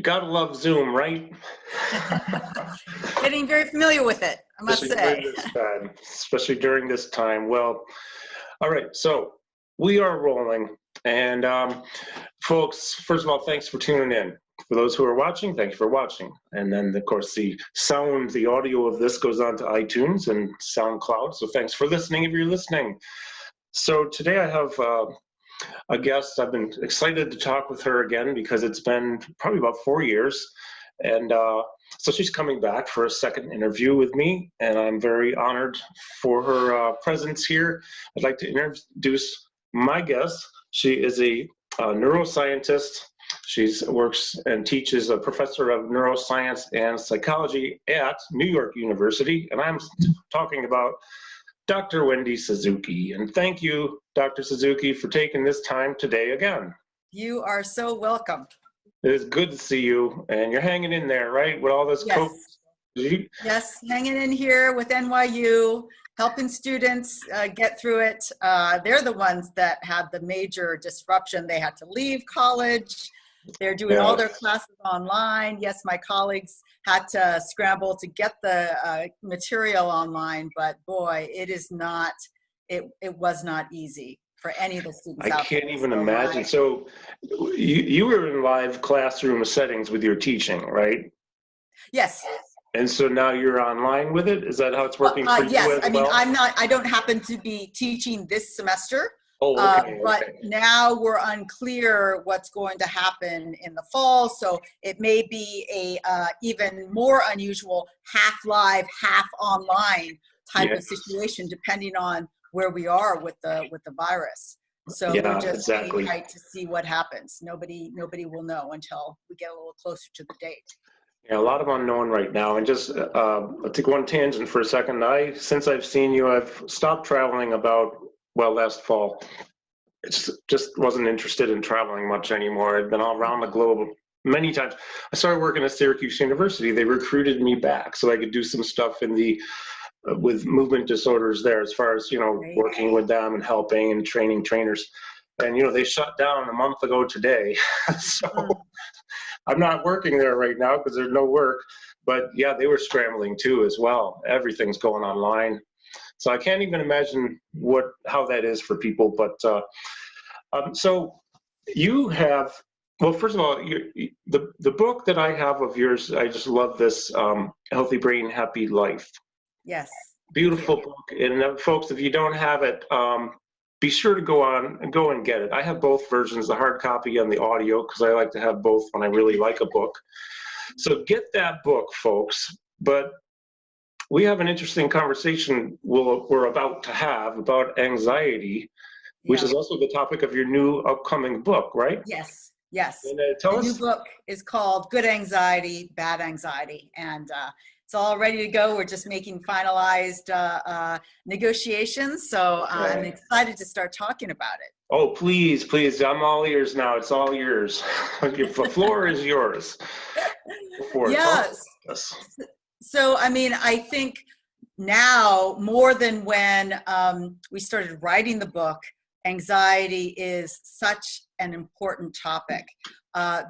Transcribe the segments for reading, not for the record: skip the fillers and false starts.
gotta love Zoom, right? Getting very familiar with it, I must say. Especially during this time. Well, all right, so we are rolling. And folks, first of all, thanks for tuning in. For those who are watching, thank you for watching. And then, of course, the audio of this goes on to iTunes and SoundCloud. So thanks for listening if you're listening. So today I have a guest. I've been excited to talk with her again because it's been probably about 4 years. And so she's coming back for a second interview with me, and I'm very honored for her presence here. I'd like to introduce my guest. She is a neuroscientist. She works and teaches a professor of neuroscience and psychology at New York University, and I'm talking about Dr. Wendy Suzuki. And thank you, Dr. Suzuki, for taking this time today again. You are so welcome. It is good to see you, and you're hanging in there, right, with all this COVID? Yes, hanging in here with NYU, helping students get through it. They're the ones that had the major disruption. They had to leave college. They're doing all their classes online. Yes, my colleagues had to scramble to get the material online, but boy, it was not easy for any of the students. I can't even imagine. So you were in live classroom settings with your teaching, right? Yes. And so now you're online with it? Is that how it's working for you? Yes. I mean, I don't happen to be teaching this semester. But now we're unclear what's going to happen in the fall, so it may be a even more unusual half live, half online type of situation, depending on where we are with the virus. So we're just waiting to see what happens. Nobody will know until we get a little closer to the date. Yeah, a lot of unknown right now. And just I'll take one tangent for a second. Since I've seen you, I've stopped traveling last fall. Just wasn't interested in traveling much anymore. I'd been all around the globe many times. I started working at Syracuse University. They recruited me back so I could do some stuff with movement disorders there, as far as, working with them and helping and training trainers. And, they shut down a month ago today. So I'm not working there right now because there's no work. But yeah, they were scrambling too as well. Everything's going online. So I can't even imagine how that is for people. But so you have, well, first of all, the book that I have of yours, I just love this, Healthy Brain, Happy Life. Yes. Beautiful book. And folks, if you don't have it, be sure to go and get it. I have both versions, the hard copy and the audio, because I like to have both when I really like a book. So get that book, folks. But we have an interesting conversation we're about to have about anxiety, which is also the topic of your new upcoming book, right? Yes. And, the new book is called Good Anxiety, Bad Anxiety, and it's all ready to go. We're just making finalized negotiations, so I'm excited to start talking about it. Oh, please, I'm all ears now. It's all yours. The floor is yours. Yes. So, I mean, I think now more than when we started writing the book, anxiety is such an important topic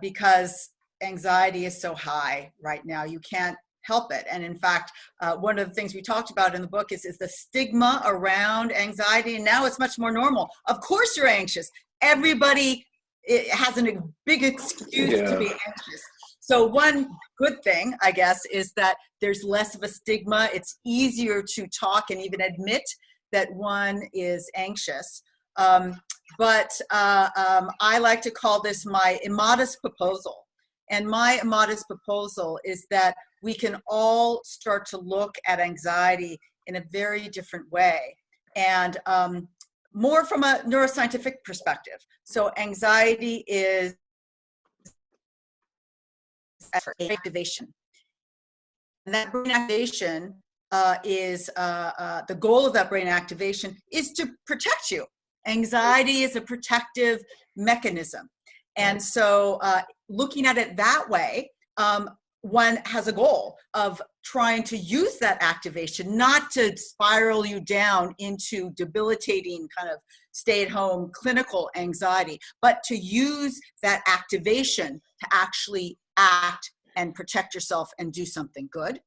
because anxiety is so high right now. You can't help it. And in fact, one of the things we talked about in the book is the stigma around anxiety. And now it's much more normal. Of course you're anxious. Everybody has a big excuse to be anxious. So one good thing, I guess, is that there's less of a stigma. It's easier to talk and even admit that one is anxious. But I like to call this my immodest proposal. And my immodest proposal is that we can all start to look at anxiety in a very different way, and more from a neuroscientific perspective. So anxiety is activation. And that brain activation is the goal of that brain activation is to protect you. Anxiety is a protective mechanism. And so looking at it that way, one has a goal of trying to use that activation, not to spiral you down into debilitating kind of stay-at-home clinical anxiety, but to use that activation to actually act and protect yourself and do something good.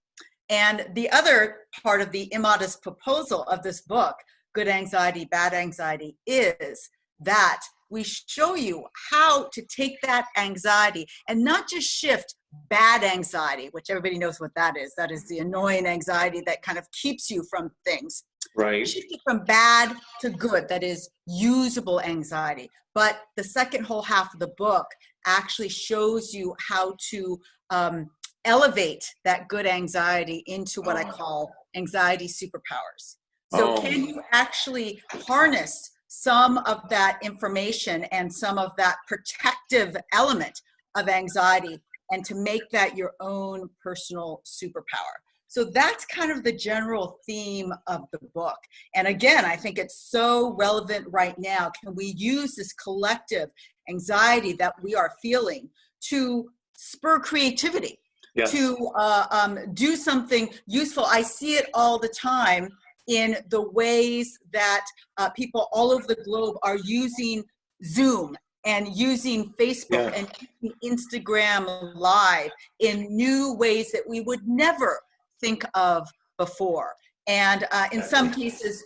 And the other part of the immodest proposal of this book, Good Anxiety, Bad Anxiety, is that we show you how to take that anxiety and not just shift bad anxiety, which everybody knows what that is. That is the annoying anxiety that kind of keeps you from things. Right. Shift it from bad to good, that is usable anxiety. But the second whole half of the book actually shows you how to elevate that good anxiety into what I call anxiety superpowers. So can you actually harness some of that information and some of that protective element of anxiety and to make that your own personal superpower? So that's kind of the general theme of the book. And again, I think it's so relevant right now. Can we use this collective anxiety that we are feeling to spur creativity, yes, to do something useful? I see it all the time in the ways that people all over the globe are using Zoom and using Facebook and using Instagram Live in new ways that we would never think of before. And in some cases,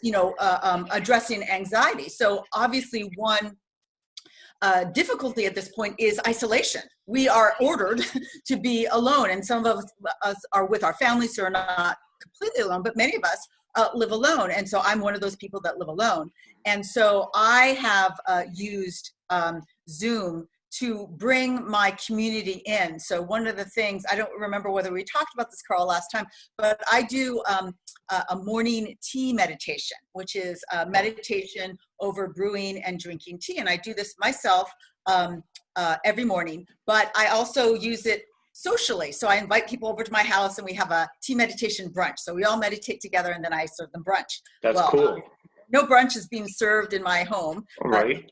addressing anxiety. So obviously one difficulty at this point is isolation. We are ordered to be alone, and some of us are with our families who are not completely alone, but many of us live alone. And so I'm one of those people that live alone. And so I have used Zoom to bring my community in. So one of the things, I don't remember whether we talked about this, Carl, last time, but I do a morning tea meditation, which is meditation over brewing and drinking tea. And I do this myself every morning, but I also use it socially. So I invite people over to my house and we have a tea meditation brunch. So we all meditate together and then I serve them brunch. That's cool. No brunch is being served in my home. Right.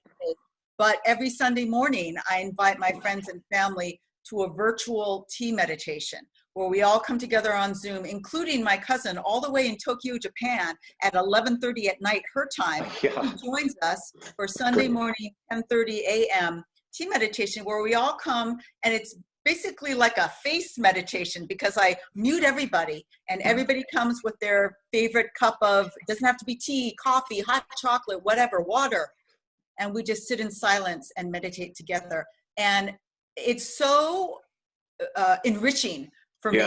But every Sunday morning, I invite my friends and family to a virtual tea meditation where we all come together on Zoom, including my cousin all the way in Tokyo, Japan at 11:30 at night, her time. Yeah. He joins us for Sunday morning, 10:30 a.m. tea meditation where we all come, and it's basically like a face meditation because I mute everybody and everybody comes with their favorite cup of, it doesn't have to be tea, coffee, hot chocolate, whatever, water. And we just sit in silence and meditate together. And it's so enriching for me.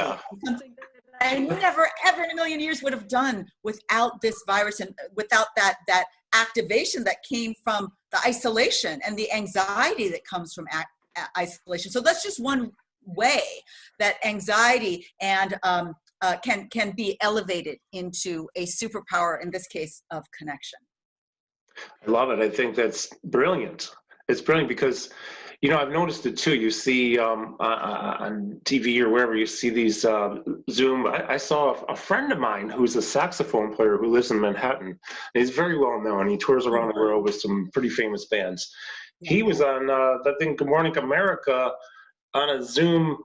Something that I never, ever in a million years would have done without this virus and without that activation that came from the isolation and the anxiety that comes from isolation. So that's just one way that anxiety and can be elevated into a superpower, in this case of connection. I love it. I think that's brilliant. It's brilliant because, I've noticed it too. You see on TV or wherever you see these Zoom. I saw a friend of mine who's a saxophone player who lives in Manhattan. He's very well known. He tours around the world with some pretty famous bands. He was on, I think, Good Morning America on a Zoom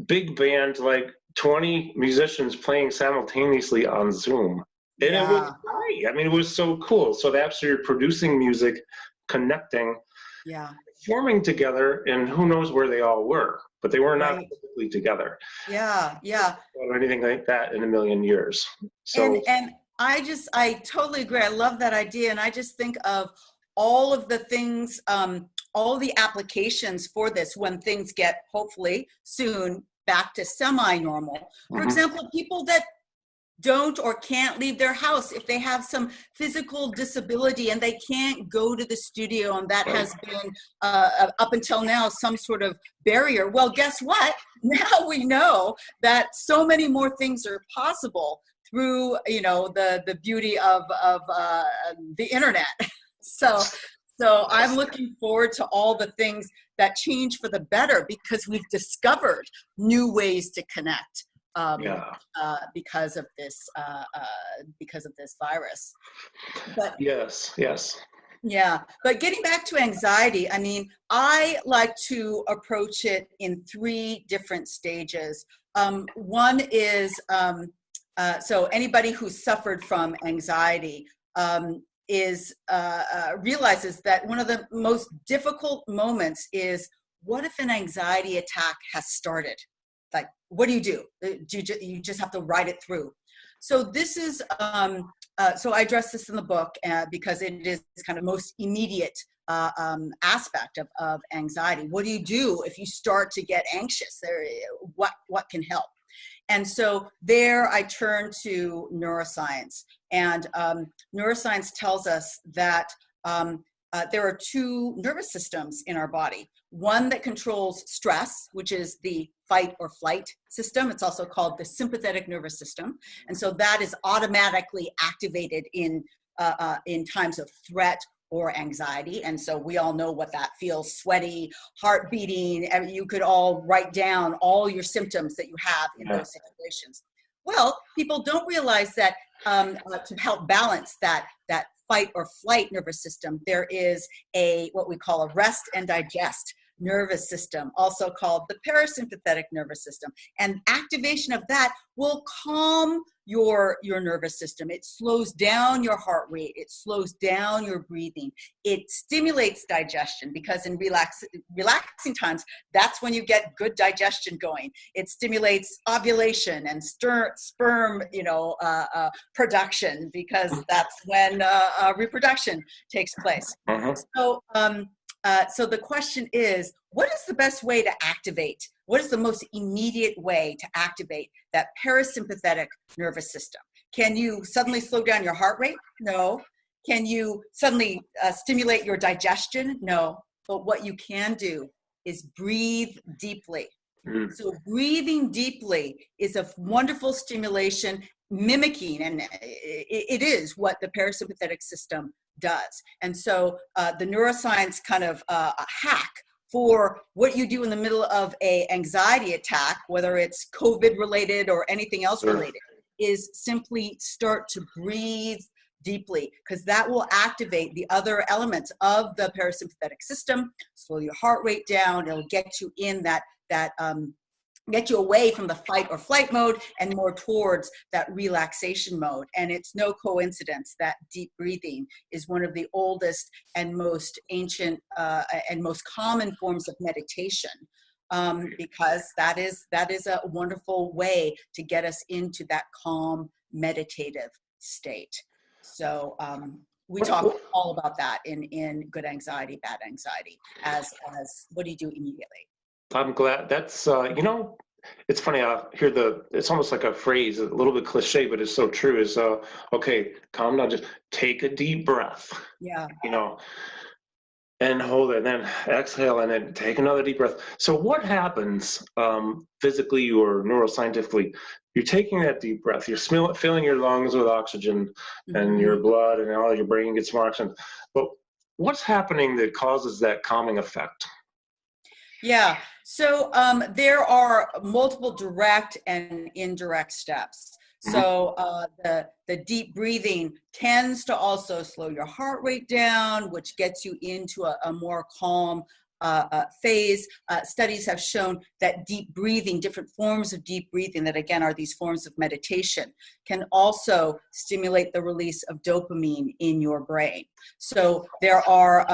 big band, like 20 musicians playing simultaneously on Zoom. And it was great. I mean, it was so cool. So they actually are producing music, connecting, forming together, and who knows where they all were, but they were not physically together. Or anything like that in a million years. So and I totally agree. I love that idea. And I just think of all of the things, all the applications for this when things get, hopefully soon, back to semi-normal. For example, people that don't or can't leave their house if they have some physical disability and they can't go to the studio, and that has been up until now some sort of barrier. Well, guess what? Now we know that so many more things are possible through the beauty of the internet. So I'm looking forward to all the things that change for the better because we've discovered new ways to connect. Because of this virus. But yes. Yeah, but getting back to anxiety, I mean, I like to approach it in 3 different stages. One is, so anybody who's suffered from anxiety is realizes that one of the most difficult moments is, what if an anxiety attack has started? Like, what do? You just have to ride it through. So this is, so I address this in the book because it is kind of most immediate aspect of anxiety. What do you do if you start to get anxious? What can help? And so there I turn to neuroscience. And neuroscience tells us that there are 2 nervous systems in our body. One that controls stress, which is the fight or flight system. It's also called the sympathetic nervous system. And so that is automatically activated in times of threat or anxiety. And so we all know what that feels: sweaty, heart beating. And you could all write down all your symptoms that you have in those situations. Well, people don't realize that to help balance that fight or flight nervous system, there is what we call a rest and digest nervous system, also called the parasympathetic nervous system. And activation of that will calm your nervous system. It slows down your heart rate. It slows down your breathing. It stimulates digestion, because in relaxing times, that's when you get good digestion going. It stimulates ovulation and sperm, production, because that's when reproduction takes place. So the question is, what is the best way to activate? What is the most immediate way to activate that parasympathetic nervous system? Can you suddenly slow down your heart rate? No. Can you suddenly stimulate your digestion? No. But what you can do is breathe deeply. So breathing deeply is a wonderful stimulation, mimicking, and it is what the parasympathetic system does. And so the neuroscience kind of hack for what you do in the middle of an anxiety attack, whether it's COVID related or anything else related, is simply start to breathe deeply, because that will activate the other elements of the parasympathetic system, slow your heart rate down. It'll get you in get you away from the fight or flight mode and more towards that relaxation mode. And it's no coincidence that deep breathing is one of the oldest and most ancient and most common forms of meditation, because that is a wonderful way to get us into that calm, meditative state. So we talk all about that in Good Anxiety, Bad Anxiety, as what do you do immediately? I'm glad. That's, it's funny, I hear it's almost like a phrase, a little bit cliche, but it's so true, is, okay, calm down, just take a deep breath. Yeah. And hold it, and then exhale, and then take another deep breath. So what happens physically or neuroscientifically? You're taking that deep breath, you're filling your lungs with oxygen, and your blood and all your brain gets more oxygen. But what's happening that causes that calming effect? Yeah, so there are multiple direct and indirect steps. So the deep breathing tends to also slow your heart rate down, which gets you into a more calm phase. Studies have shown that deep breathing, different forms of deep breathing that again are these forms of meditation, can also stimulate the release of dopamine in your brain. So there are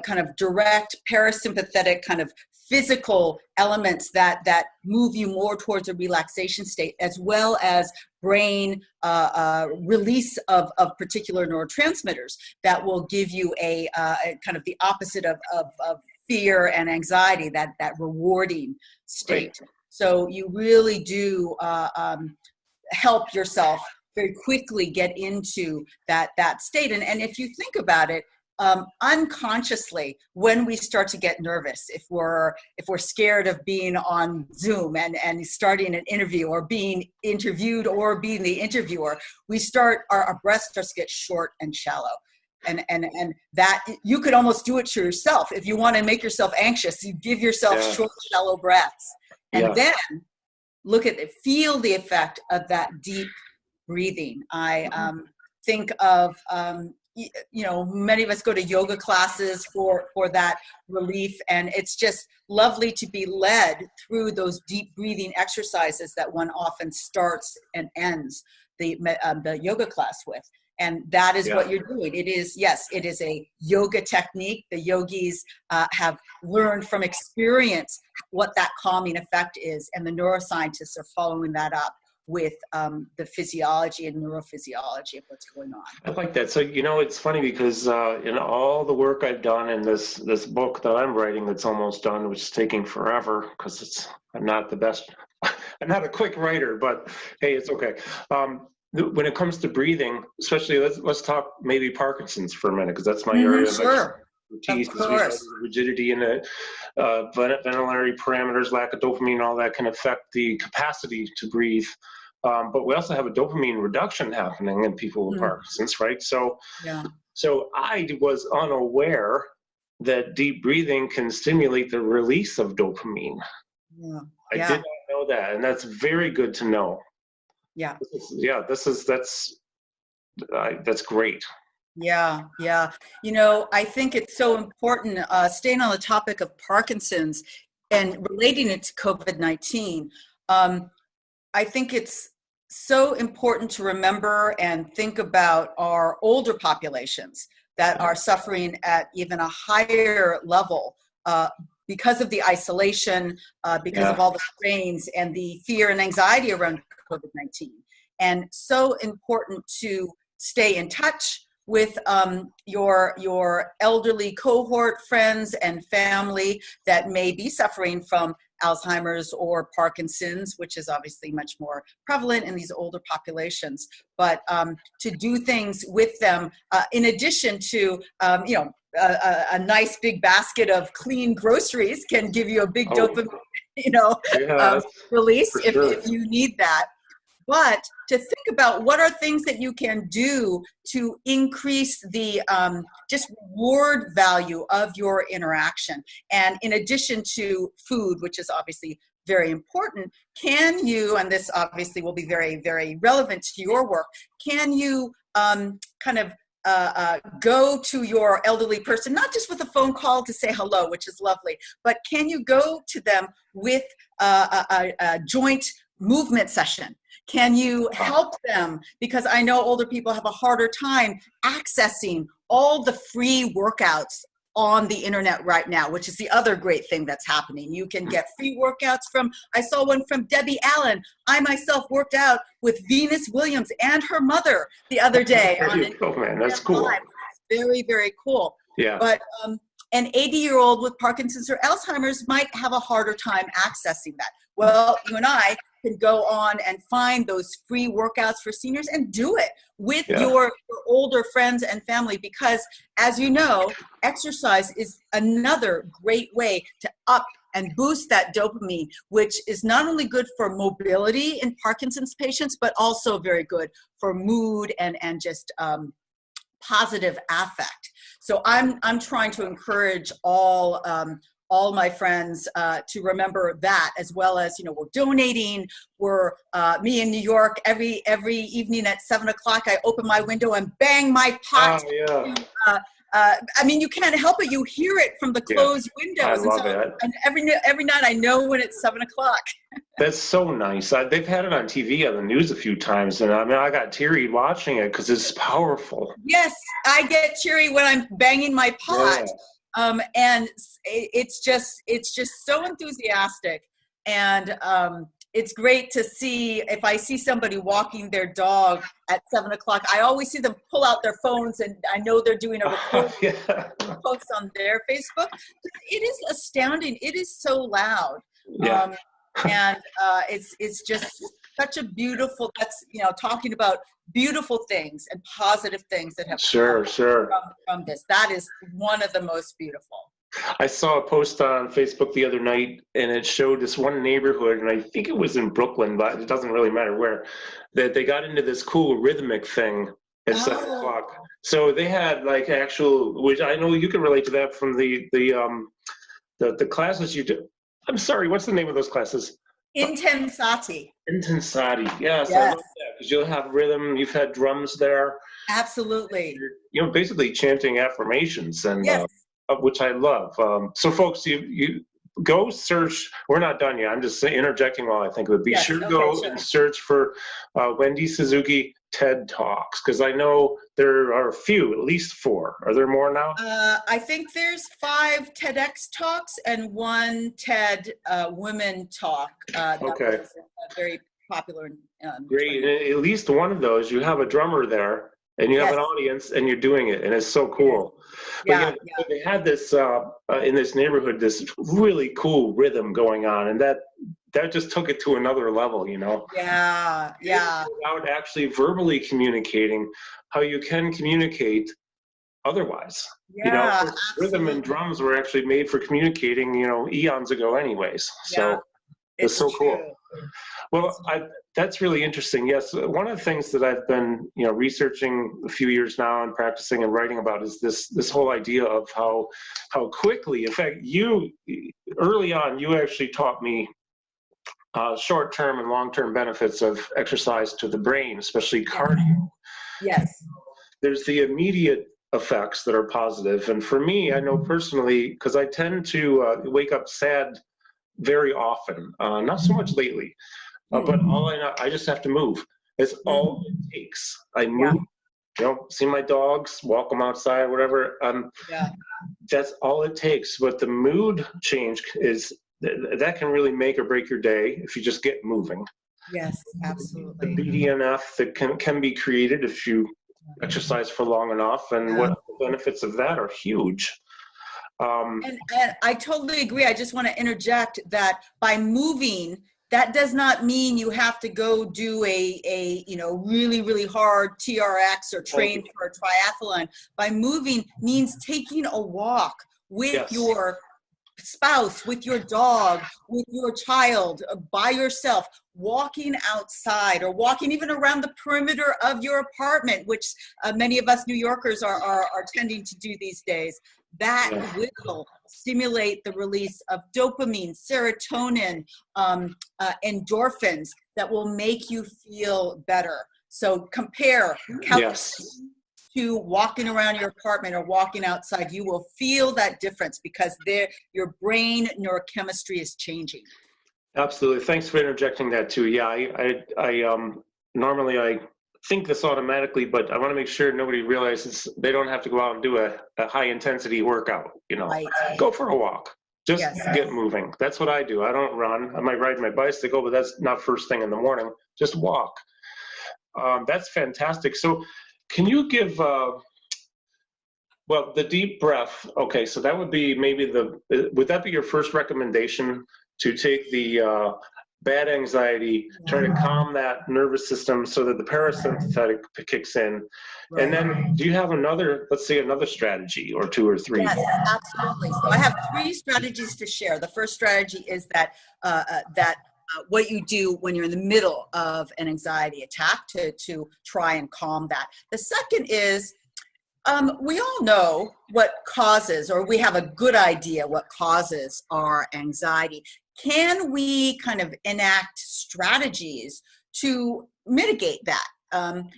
kind of direct parasympathetic kind of physical elements that move you more towards a relaxation state, as well as brain release of particular neurotransmitters that will give you a kind of the opposite of fear and anxiety, that rewarding state. Right. So you really do help yourself very quickly get into that state. And if you think about it, unconsciously, when we start to get nervous, if we're scared of being on Zoom and starting an interview, or being interviewed, or being the interviewer, our breath starts to get short and shallow. And that you could almost do it to yourself. If you want to make yourself anxious, you give yourself short, shallow breaths, and then feel the effect of that deep breathing. I think of many of us go to yoga classes for that relief, and it's just lovely to be led through those deep breathing exercises that one often starts and ends the yoga class with. And that is what you're doing. It is a yoga technique. The yogis have learned from experience what that calming effect is, and the neuroscientists are following that up with the physiology and neurophysiology of what's going on. I like that. So, it's funny because in all the work I've done in this book that I'm writing that's almost done, which is taking forever because I'm not the best, I'm not a quick writer, but hey, it's okay. When it comes to breathing, especially let's talk maybe Parkinson's for a minute, because that's my area of expertise. Rigidity in the ventilatory parameters, lack of dopamine, all that can affect the capacity to breathe. But we also have a dopamine reduction happening in people with Parkinson's, right? So I was unaware that deep breathing can stimulate the release of dopamine. I did not know that, and that's very good to know. That's great. I think it's so important, staying on the topic of Parkinson's and relating it to COVID-19. I think it's so important to remember and think about our older populations that are suffering at even a higher level because of the isolation, because of all the strains and the fear and anxiety around COVID-19. And so important to stay in touch with your elderly cohort, friends and family that may be suffering from Alzheimer's or Parkinson's, which is obviously much more prevalent in these older populations. But to do things with them, in addition to, a nice big basket of clean groceries can give you a big dopamine, release if you need that. But to think about what are things that you can do to increase the just reward value of your interaction. And in addition to food, which is obviously very important, can you, and this obviously will be very, very relevant to your work, can you go to your elderly person, not just with a phone call to say hello, which is lovely, but can you go to them with a joint movement session? Can you help them? Because I know older people have a harder time accessing all the free workouts on the internet right now, which is the other great thing that's happening. You can get free workouts I saw one from Debbie Allen. I myself worked out with Venus Williams and her mother the other day. That's cool. Very, very cool. Yeah. But an 80-year-old with Parkinson's or Alzheimer's might have a harder time accessing that. Well, you and I can go on and find those free workouts for seniors and do it with your older friends and family, because as you know, exercise is another great way to up and boost that dopamine, which is not only good for mobility in Parkinson's patients, but also very good for mood and just positive affect. So I'm trying to encourage all my friends to remember that, as well as, we're donating. We're me in New York every evening at 7 o'clock. I open my window and bang my pot. I mean, you can't help it. You hear it from the closed windows. I love it. And every night I know when it's 7 o'clock. That's so nice. They've had it on TV on the news a few times, and I got teary watching it because it's powerful. Yes, I get teary when I'm banging my pot. And it's just so enthusiastic, and it's great to see. If I see somebody walking their dog at 7 o'clock, I always see them pull out their phones, and I know they're doing a post on their Facebook. It is astounding. It is so loud, and it's just such a beautiful. That's talking about beautiful things and positive things that have come from this. That is one of the most beautiful. I saw a post on Facebook the other night, and it showed this one neighborhood, and I think it was in Brooklyn, but it doesn't really matter where, that they got into this cool rhythmic thing at 7 o'clock. So they had which I know you can relate to that from the classes you do. I'm sorry, what's the name of those classes? Intensati. Yes. I love that. because you'll have rhythm. You've had drums there. Absolutely. You're basically chanting affirmations, and yes. Which I love. So, folks, you go search. We're not done yet. I'm just interjecting while I think of it. Be sure to go and search for Wendy Suzuki TED Talks, because I know there are a few, at least 4. Are there more now? I think there's 5 TEDx talks and 1 TED Women talk. That was very popular. Great. And at least one of those, you have a drummer there, and you have an audience, and you're doing it, and it's so cool. But they had this in this neighborhood, this really cool rhythm going on, and that just took it to another level, you know. Without actually verbally communicating, how you can communicate otherwise. You know, rhythm and drums were actually made for communicating, you know, eons ago, anyways. So it's so cool. Well, that's really interesting. Yes, one of the things that I've been, you know, researching a few years now and practicing and writing about is this whole idea of how quickly, in fact, you early on, you actually taught me short-term and long-term benefits of exercise to the brain, especially cardio. Yes. There's the immediate effects that are positive, and for me, I know personally, because I tend to wake up sad very often, not so much lately, but I just have to move. It's all it takes. I move, you know, see my dogs, walk them outside, whatever. That's all it takes. But the mood change that can really make or break your day if you just get moving. Yes, absolutely. The BDNF that can be created if you exercise for long enough, and what the benefits of that are huge. And I totally agree. I just want to interject that by moving, that does not mean you have to go do a you know, really, really hard TRX or train for a triathlon. By moving means taking a walk with your spouse, with your dog, with your child, by yourself, walking outside or walking even around the perimeter of your apartment, which many of us New Yorkers are tending to do these days. That will stimulate the release of dopamine, serotonin, endorphins that will make you feel better. So compare couch to walking around your apartment or walking outside. You will feel that difference because your brain neurochemistry is changing. Absolutely. Thanks for interjecting that too. Yeah, I normally I think this automatically, but I want to make sure nobody realizes they don't have to go out and do a high intensity workout. You know, go for a walk. Just get moving. That's what I do. I don't run. I might ride my bicycle, but that's not first thing in the morning. Just walk. That's fantastic. So can you give, well, the deep breath. Okay, so that would be maybe would that be your first recommendation, to take the bad anxiety, try to calm that nervous system so that the parasympathetic kicks in? And then do you have let's say another strategy or 2 or 3? Yes, absolutely. So I have 3 strategies to share. The first strategy is that what you do when you're in the middle of an anxiety attack to try and calm that. The second is, we all know what causes, or we have a good idea what causes our anxiety. Can we kind of enact strategies to mitigate that?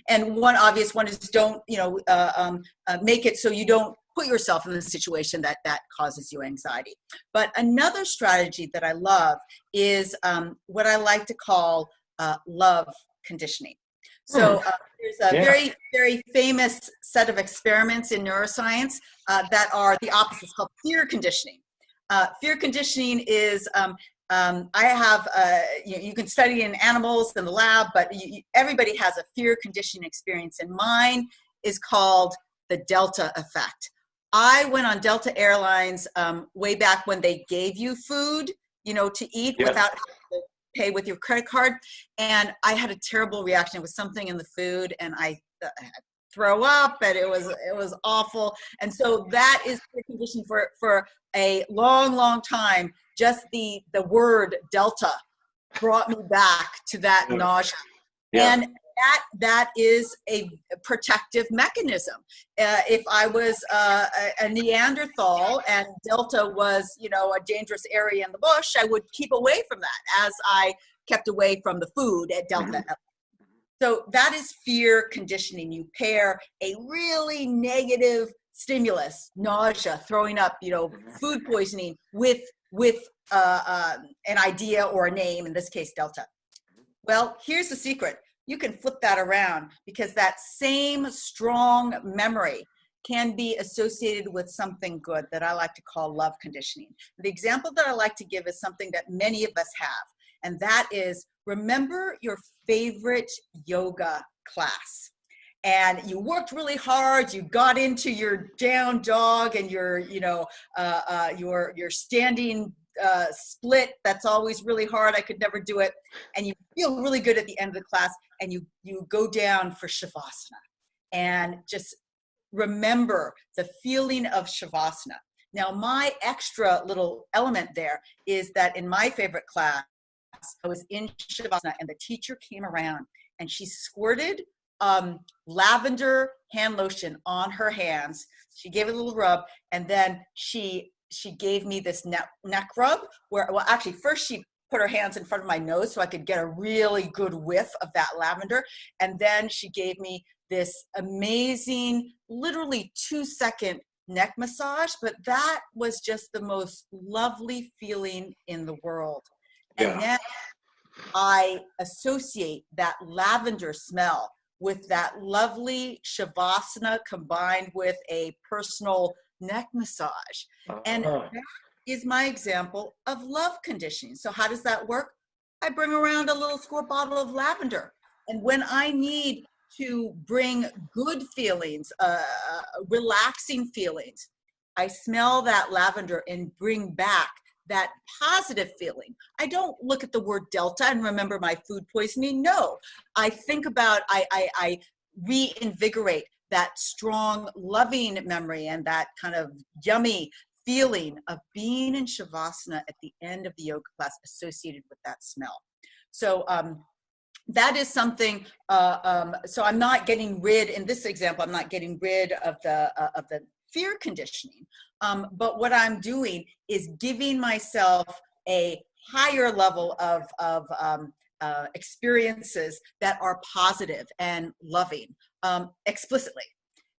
And one obvious one is don't, make it so you don't put yourself in the situation that causes you anxiety. But another strategy that I love is what I like to call love conditioning. So there's a very, very famous set of experiments in neuroscience that are the opposite. It's called fear conditioning. Fear conditioning is, you can study in animals in the lab, but everybody has a fear conditioning experience. And mine is called the Delta effect. I went on Delta Airlines way back when they gave you food, to eat without having to pay with your credit card. And I had a terrible reaction. It was something in the food, and I throw up, and it was awful. And so that is the condition for a long, long time. Just the word Delta brought me back to that nausea. Yeah. And that is a protective mechanism. If I was a Neanderthal and Delta was, a dangerous area in the bush, I would keep away from that, as I kept away from the food at Delta. So that is fear conditioning. You pair a really negative stimulus, nausea, throwing up, food poisoning with an idea or a name, in this case, delta. Well, here's the secret. You can flip that around, because that same strong memory can be associated with something good that I like to call love conditioning. The example that I like to give is something that many of us have, and that is, remember your favorite yoga class. And you worked really hard, you got into your down dog and your standing split. That's always really hard. I could never do it. And you feel really good at the end of the class, and you go down for Shavasana. And just remember the feeling of Shavasana. Now, my extra little element there is that in my favorite class, I was in Shavasana, and the teacher came around and she squirted lavender hand lotion on her hands. She gave it a little rub, and then she gave me this neck rub actually first she put her hands in front of my nose so I could get a really good whiff of that lavender. And then she gave me this amazing, literally 2-second neck massage, but that was just the most lovely feeling in the world. And now I associate that lavender smell with that lovely Shavasana combined with a personal neck massage. And that is my example of love conditioning. So how does that work? I bring around a little squirt bottle of lavender. And when I need to bring good feelings, relaxing feelings, I smell that lavender and bring back that positive feeling. I don't look at the word delta and remember my food poisoning. No, I think about, I reinvigorate that strong, loving memory and that kind of yummy feeling of being in Shavasana at the end of the yoga class associated with that smell. So that is something, so I'm not getting rid, in this example, I'm not getting rid of the fear conditioning. But what I'm doing is giving myself a higher level of experiences that are positive and loving explicitly.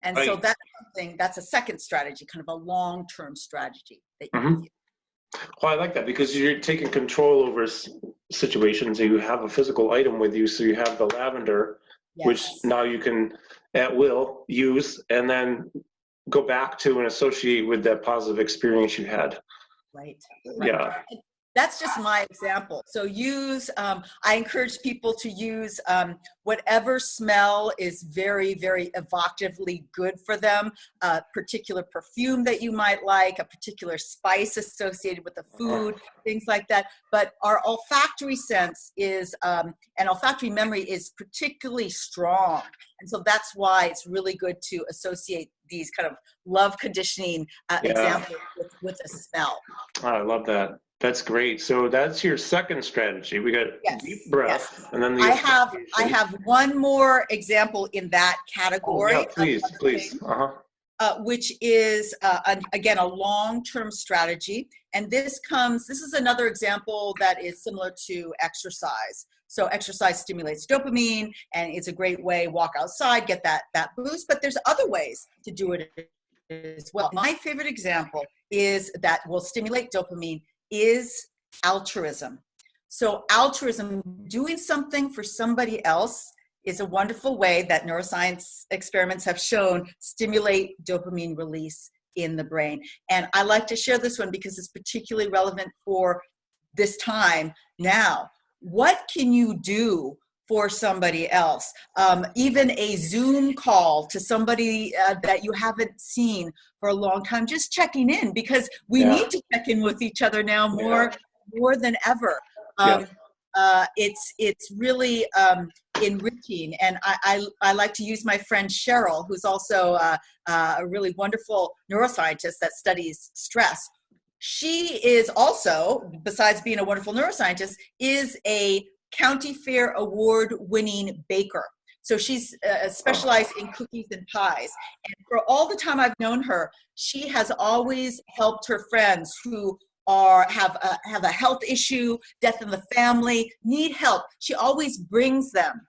And so that's something, that's a second strategy, kind of a long-term strategy that you can use. Well, I like that, because you're taking control over situations. You have a physical item with you, so you have the lavender, which now you can at will use and then go back to and associate with that positive experience you had. Right. Yeah. That's just my example. So use, I encourage people to use whatever smell is very, very evocatively good for them, a particular perfume that you might like, a particular spice associated with the food, things like that. But our olfactory sense is, and olfactory memory is particularly strong. And so that's why it's really good to associate these kind of love conditioning examples with a smell. Oh, I love that. That's great. So that's your second strategy. We got deep breath, and then I have one more example in that category. Oh, yeah, please. Which is again a long-term strategy, and this is another example that is similar to exercise. So exercise stimulates dopamine, and it's a great way. Walk outside, get that boost. But there's other ways to do it as well. My favorite example is that will stimulate dopamine is altruism. So altruism, doing something for somebody else, is a wonderful way that neuroscience experiments have shown stimulate dopamine release in the brain. And I like to share this one because it's particularly relevant for this time now. What can you do for somebody else? Even a Zoom call to somebody that you haven't seen for a long time, just checking in, because we need to check in with each other now more than ever. It's really enriching. And I like to use my friend Cheryl, who's also a really wonderful neuroscientist that studies stress. She is also, besides being a wonderful neuroscientist, is a County Fair award-winning baker. So she's specialized in cookies and pies. And for all the time I've known her, she has always helped her friends who have a health issue, death in the family, need help. She always brings them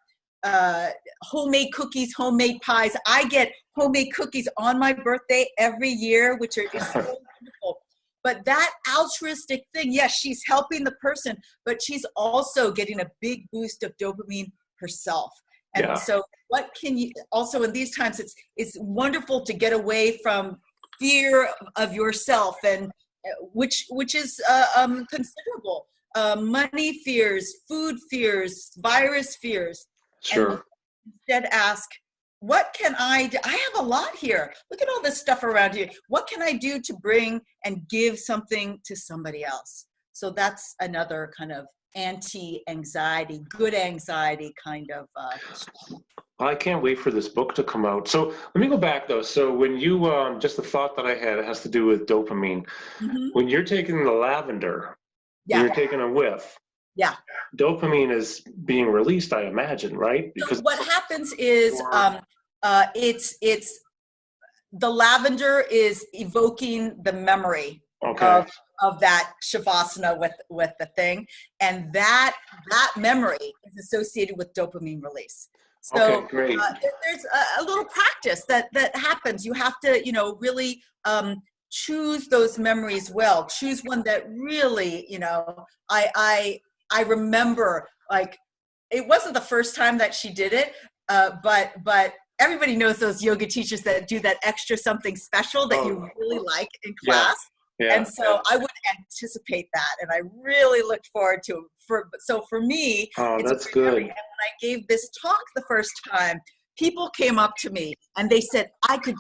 homemade cookies, homemade pies. I get homemade cookies on my birthday every year, which is so wonderful. But that altruistic thing, yes, she's helping the person, but she's also getting a big boost of dopamine herself. And so what can you, also in these times, it's wonderful to get away from fear of yourself, and which is considerable. Money fears, food fears, virus fears. Sure. And instead ask, what can I do? I have a lot here. Look at all this stuff around here. What can I do to bring and give something to somebody else? So that's another kind of anti-anxiety, good anxiety kind of. I can't wait for this book to come out. So let me go back though. So when you, just the thought that I had, it has to do with dopamine. Mm-hmm. When you're taking the lavender, you're taking a whiff. Yeah. Dopamine is being released, I imagine, right? Because so what happens is it's the lavender is evoking the memory of that shavasana with the thing, and that memory is associated with dopamine release. So great. There's a little practice that happens. You have to, really choose those memories well. Choose one that really, I remember, like, it wasn't the first time that she did it, but everybody knows those yoga teachers that do that extra something special that you really like in class. Yeah. And so I would anticipate that, and I really looked forward to it. So for me, that's good. And when I gave this talk the first time, people came up to me and they said, I could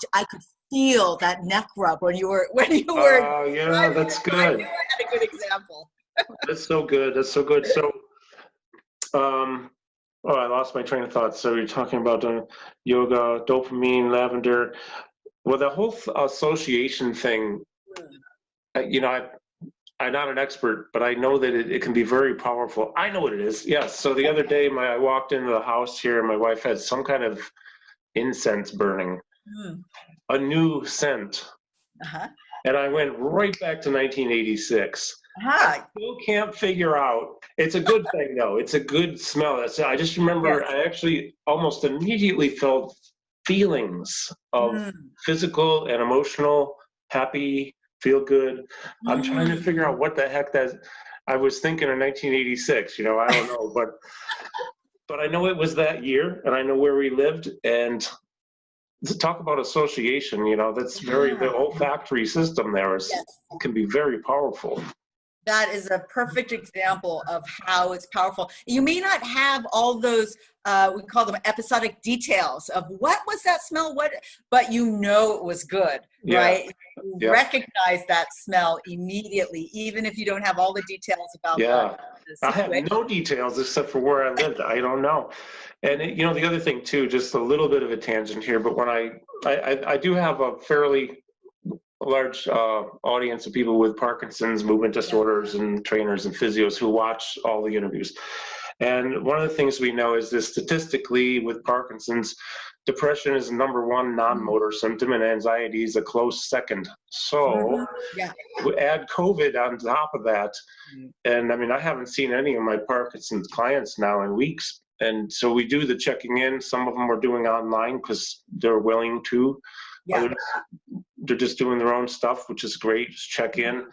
feel that neck rub when you were. Oh, yeah, that's good. I knew I had a good example. That's so good. That's so good. So, I lost my train of thought. So you're talking about yoga, dopamine, lavender. Well, the whole association thing, I'm not an expert, but I know that it can be very powerful. I know what it is. Yes. So the other day, I walked into the house here, and my wife had some kind of incense burning, a new scent. Uh-huh. And I went right back to 1986. I still can't figure out. It's a good thing, though. It's a good smell. I just remember I actually almost immediately felt feelings of physical and emotional, happy, feel good. I'm trying to figure out what the heck I was thinking in 1986. I don't know, but I know it was that year, and I know where we lived. And to talk about association, that's the olfactory system there can be very powerful. That is a perfect example of how it's powerful. You may not have all those, we call them episodic details of what was that smell, but it was good, right? You recognize that smell immediately, even if you don't have all the details about the situation. I have no details except for where I lived. I don't know. And the other thing too, just a little bit of a tangent here, but when I do have a fairly large audience of people with Parkinson's, movement disorders, and trainers and physios who watch all the interviews. And one of the things we know is that statistically with Parkinson's, depression is the number one non-motor symptom, and anxiety is a close second. So we add COVID on top of that. And I haven't seen any of my Parkinson's clients now in weeks. And so we do the checking in. Some of them are doing online because they're willing to. Others, they're just doing their own stuff, which is great. Just check in.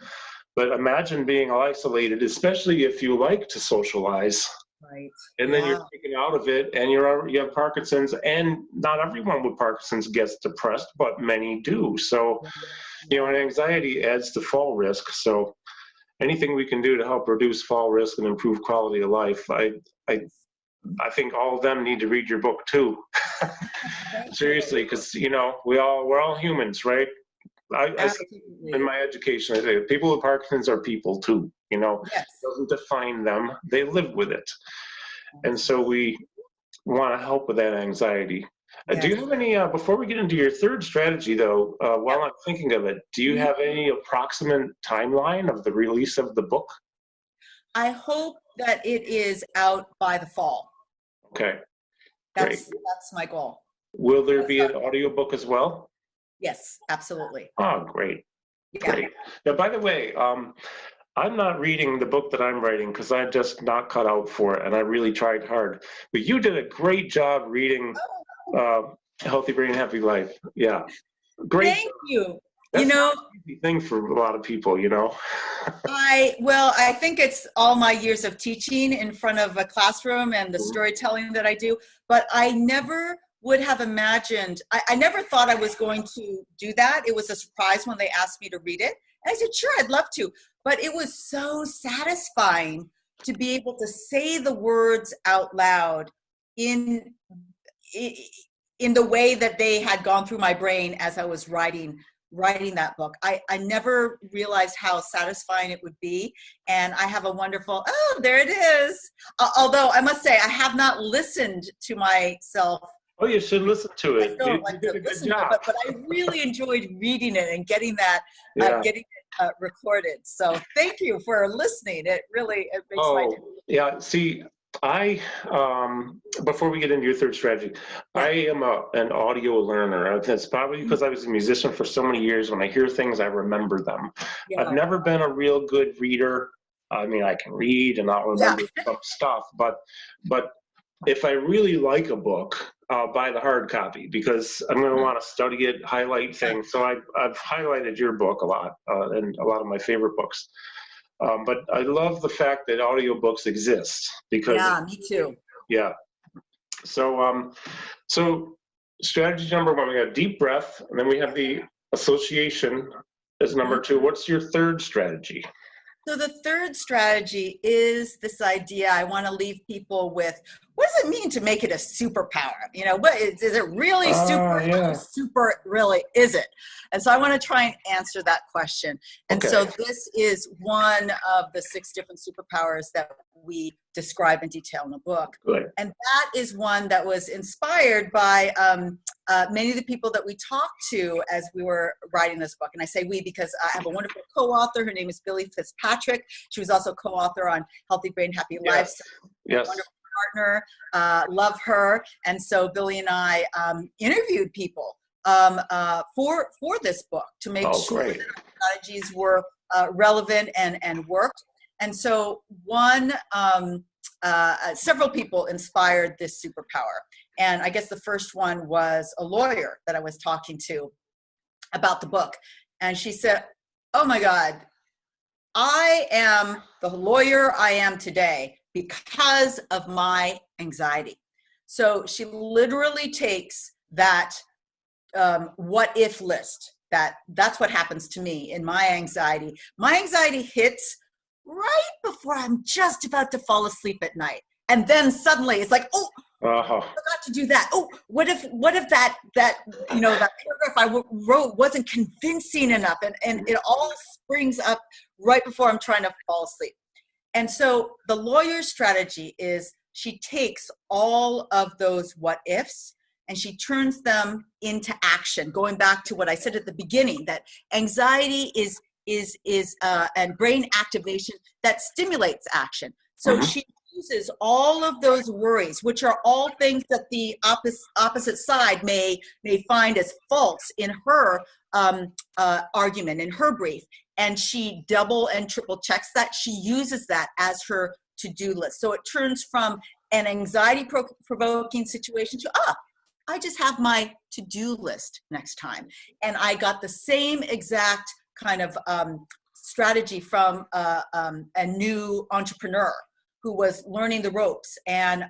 But imagine being isolated, especially if you like to socialize. Right. And then you're taken out of it, and you have Parkinson's, and not everyone with Parkinson's gets depressed, but many do. So, and anxiety adds to fall risk. So anything we can do to help reduce fall risk and improve quality of life, I think all of them need to read your book too. Seriously, because we're all humans, right? In my education, I say people with Parkinson's are people too. It doesn't define them; they live with it, and so we want to help with that anxiety. Do you have any? Before we get into your third strategy, though, while I'm thinking of it, do you have any approximate timeline of the release of the book? I hope that it is out by the fall. Okay. That's my goal. Will there be an audiobook as well? Yes, absolutely. Oh, great. Yeah. Great. Now, by the way, I'm not reading the book that I'm writing because I'm just not cut out for it, and I really tried hard. But you did a great job reading Healthy Brain, Happy Life. Yeah, great. Thank you. That's not an easy thing for a lot of people, I think it's all my years of teaching in front of a classroom and the storytelling that I do, but I never would have imagined, I never thought I was going to do that. It was a surprise when they asked me to read it. And I said, sure, I'd love to. But it was so satisfying to be able to say the words out loud in the way that they had gone through my brain as I was writing that book. I never realized how satisfying it would be. And I have a wonderful, oh, there it is. Although I must say, I have not listened to myself. Oh, you should listen to it. I don't like to listen to it, but I really enjoyed reading it and getting that, getting it recorded. So thank you for listening. It makes my day. Yeah. See, before we get into your third strategy, I am an audio learner. That's probably because I was a musician for so many years. When I hear things, I remember them. Yeah. I've never been a real good reader. I mean, I can read and I'll remember some stuff, but if I really like a book, I'll buy the hard copy because I'm going to want to study it, highlight things. So I've highlighted your book a lot and a lot of my favorite books. But I love the fact that audiobooks exist because me too. Yeah. So strategy number one, we have deep breath, and then we have the association as number two. What's your third strategy? So the third strategy is this idea. I want to leave people with, what does it mean to make it a superpower? What is it really super? How super really is it? And so I want to try and answer that question. And so this is one of the 6 different superpowers that we describe in detail in the book. Good. And that is one that was inspired by many of the people that we talked to as we were writing this book. And I say we because I have a wonderful co-author. Her name is Billy Fitzpatrick. She was also co-author on Healthy Brain, Happy Life. So wonderful partner. Love her. And so Billy and I interviewed people for this book to make sure that our strategies were relevant and worked. And so several people inspired this superpower. And I guess the first one was a lawyer that I was talking to about the book. And she said, oh my God, I am the lawyer I am today because of my anxiety. So she literally takes that what if list, that's what happens to me in my anxiety. My anxiety hits right before I'm just about to fall asleep at night. And then suddenly it's like, oh, I forgot to do that. Oh, what if that that paragraph I wrote wasn't convincing enough? And it all springs up right before I'm trying to fall asleep. And so the lawyer's strategy is she takes all of those what ifs and she turns them into action. Going back to what I said at the beginning, that anxiety is and brain activation that stimulates action. So she uses all of those worries, which are all things that the opposite side may find as false in her argument, in her brief, and she double and triple checks that. She uses that as her to-do list. So it turns from an anxiety-provoking situation to, I just have my to-do list next time. And I got the same exact kind of strategy from a new entrepreneur who was learning the ropes and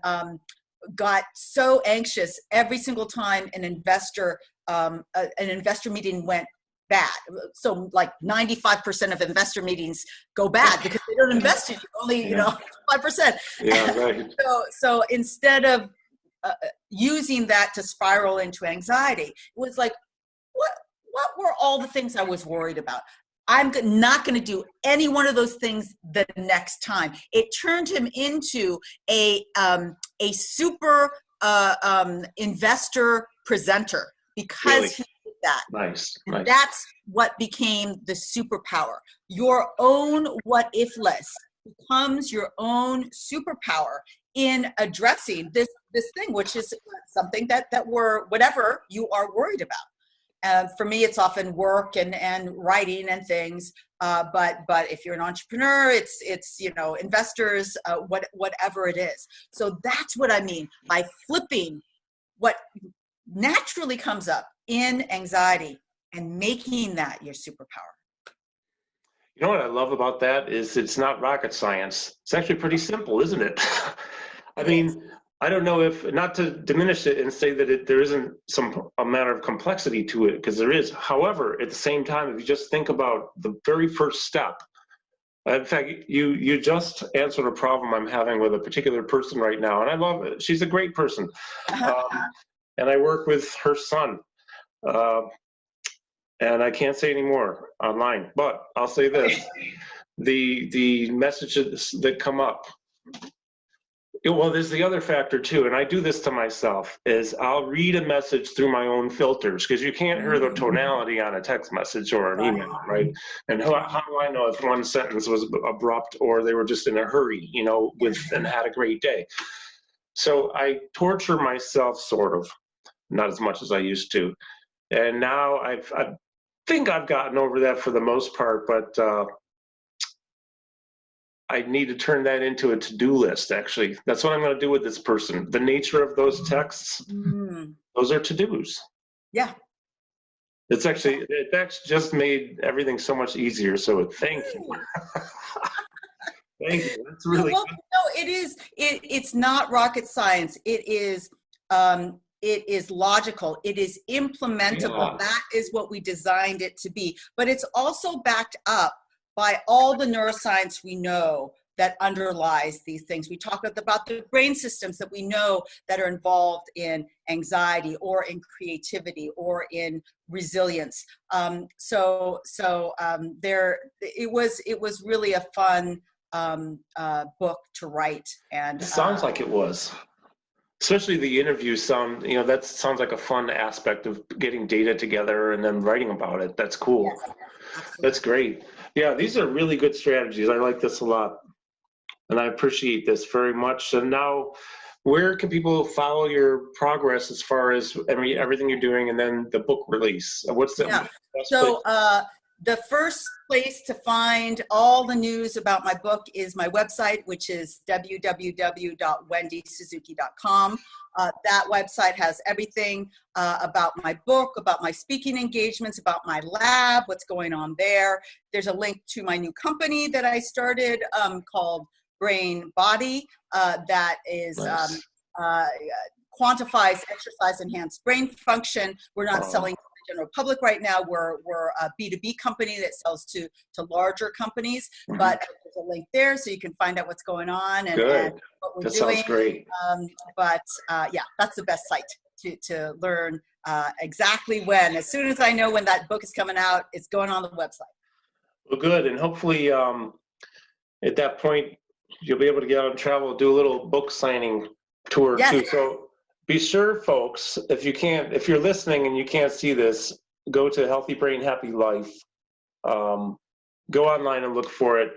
got so anxious every single time an investor meeting went bad. So like 95% of investor meetings go bad because they don't invest in you, only 5%. Yeah, right. So instead of using that to spiral into anxiety, it was like, what were all the things I was worried about? I'm not going to do any one of those things the next time. It turned him into a super investor presenter because he did that. Nice. And that's what became the superpower. Your own what if list becomes your own superpower in addressing this thing, which is something that we're, whatever you are worried about. For me, it's often work and writing and things. But if you're an entrepreneur, it's investors, whatever it is. So that's what I mean by flipping what naturally comes up in anxiety and making that your superpower. You know what I love about that is it's not rocket science. It's actually pretty simple, isn't it? I mean, I don't know if, not to diminish it and say that there isn't a matter of complexity to it, because there is. However, at the same time, if you just think about the very first step, in fact, you just answered a problem I'm having with a particular person right now, and I love it. She's a great person. And I work with her son. And I can't say any more online, but I'll say this. The messages that come up, well, there's the other factor too, and I do this to myself, is I'll read a message through my own filters, because you can't hear the tonality on a text message or an email, right? And how do I know if one sentence was abrupt or they were just in a hurry, and had a great day? So I torture myself, sort of, not as much as I used to. And now I think I've gotten over that for the most part, but I need to turn that into a to-do list, actually. That's what I'm going to do with this person. The nature of those texts, those are to-dos. Yeah. That's just made everything so much easier, so thank you. Thank you. That's really good. No, it is. It's not rocket science. It is logical. It is implementable. Yeah. That is what we designed it to be. But it's also backed up by all the neuroscience we know that underlies these things. We talk about the brain systems that we know that are involved in anxiety or in creativity or in resilience. It was really a fun book to write. And it sounds like it was. Especially the interview that sounds like a fun aspect of getting data together and then writing about it. That's cool. Yes, that's great. Yeah, these are really good strategies. I like this a lot. And I appreciate this very much. And now, where can people follow your progress as far as everything you're doing and then the book release? What's the best place? The first place to find all the news about my book is my website, which is www.wendysuzuki.com. That website has everything about my book, about my speaking engagements, about my lab, what's going on there. There's a link to my new company that I started called Brain Body that is nice. Quantifies exercise-enhanced brain function. We're not selling general public right now. We're a B2B company that sells to larger companies, but there's a link there so you can find out what's going on and what we're doing. Sounds great. Yeah, that's the best site to learn exactly when. As soon as I know when that book is coming out, it's going on the website. Well, good. And hopefully at that point, you'll be able to get out and travel, do a little book signing tour too. So be sure, folks, if you're listening and you can't see this, go to Healthy Brain, Happy Life. Go online and look for it.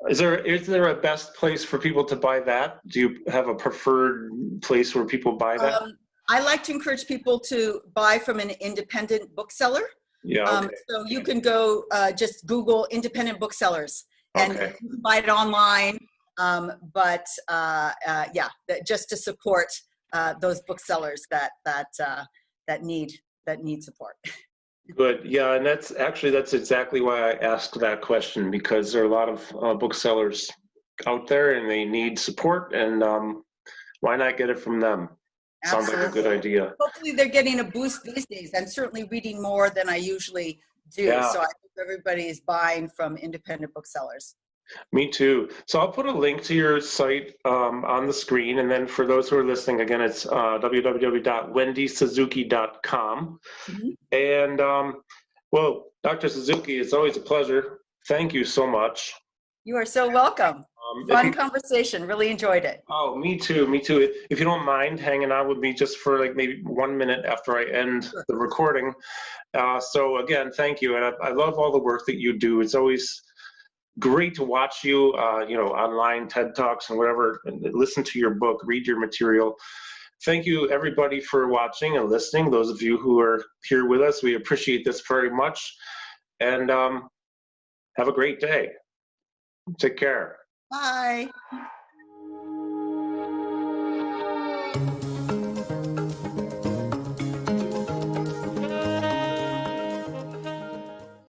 Is there a best place for people to buy that? Do you have a preferred place where people buy that? I like to encourage people to buy from an independent bookseller. Yeah. Okay. So you can go just Google independent booksellers and you can buy it online. Just to support those booksellers that need support. Good. Yeah, and that's exactly why I asked that question, because there are a lot of booksellers out there and they need support, and why not get it from them? Absolutely. Sounds like a good idea. Hopefully they're getting a boost these days. I'm certainly reading more than I usually do, so I hope everybody is buying from independent booksellers. Me too. So I'll put a link to your site on the screen. And then for those who are listening, again, it's www.wendysuzuki.com. And well, Dr. Suzuki, it's always a pleasure. Thank you so much. You are so welcome. Fun conversation. Really enjoyed it. Oh, me too. Me too. If you don't mind hanging out with me just for like maybe 1 minute after I end the recording. So again, thank you. And I love all the work that you do. It's always great to watch you, online, TED Talks and whatever, and listen to your book, read your material. thank you everybody for watching and listening. Those of you who are here with us, we appreciate this very much. And have a great day. Take care. Bye.